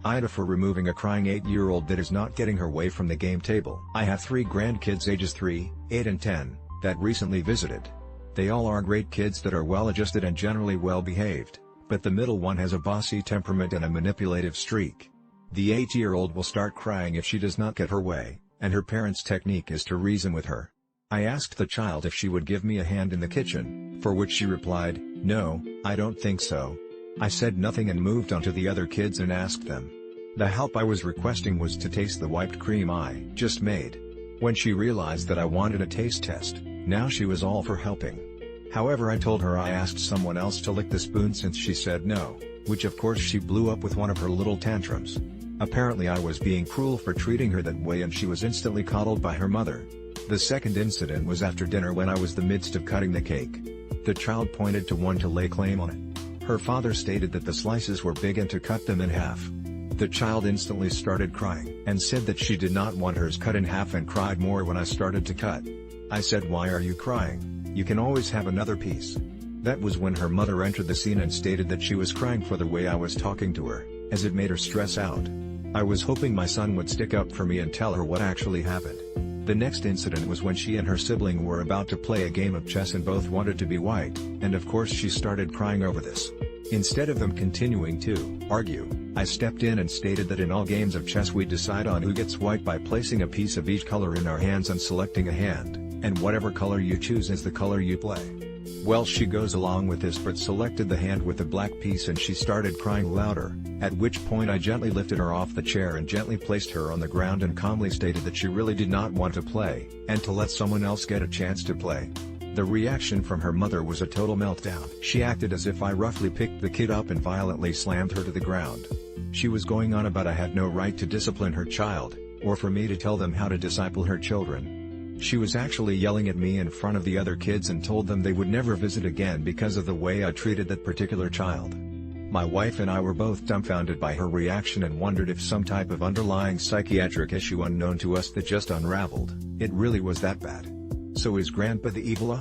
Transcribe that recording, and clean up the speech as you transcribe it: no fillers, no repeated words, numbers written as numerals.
AITA for removing a crying 8-year-old that is not getting her way from the game table. I have 3 grandkids ages 3, 8 and 10, that recently visited. They all are great kids that are well-adjusted and generally well-behaved, but the middle one has a bossy temperament and a manipulative streak. The 8-year-old will start crying if she does not get her way, and her parents' technique is to reason with her. I asked the child if she would give me a hand in the kitchen, for which she replied, "No, I don't think so." I said nothing and moved on to the other kids and asked them. The help I was requesting was to taste the whipped cream I just made. When she realized that I wanted a taste test, now she was all for helping. However, I told her I asked someone else to lick the spoon since she said no, which of course she blew up with one of her little tantrums. Apparently I was being cruel for treating her that way and she was instantly coddled by her mother. The second incident was after dinner when I was in the midst of cutting the cake. The child pointed to one to lay claim on it. Her father stated that the slices were big and to cut them in half. The child instantly started crying and said that she did not want hers cut in half and cried more when I started to cut. I said, "Why are you crying? You can always have another piece." That was when her mother entered the scene and stated that she was crying for the way I was talking to her, as it made her stress out. I was hoping my son would stick up for me and tell her what actually happened. The next incident was when she and her sibling were about to play a game of chess and both wanted to be white, and of course she started crying over this. Instead of them continuing to argue, I stepped in and stated that in all games of chess we decide on who gets white by placing a piece of each color in our hands and selecting a hand, and whatever color you choose is the color you play. Well, she goes along with this but selected the hand with the black piece and she started crying louder, at which point I gently lifted her off the chair and gently placed her on the ground and calmly stated that she really did not want to play, and to let someone else get a chance to play. The reaction from her mother was a total meltdown. She acted as if I roughly picked the kid up and violently slammed her to the ground. She was going on about I had no right to discipline her child, or for me to tell them how to disciple her children. She was actually yelling at me in front of the other kids and told them they would never visit again because of the way I treated that particular child. My wife and I were both dumbfounded by her reaction and wondered if some type of underlying psychiatric issue unknown to us that just unraveled. It really was that bad. So is Grandpa the evil?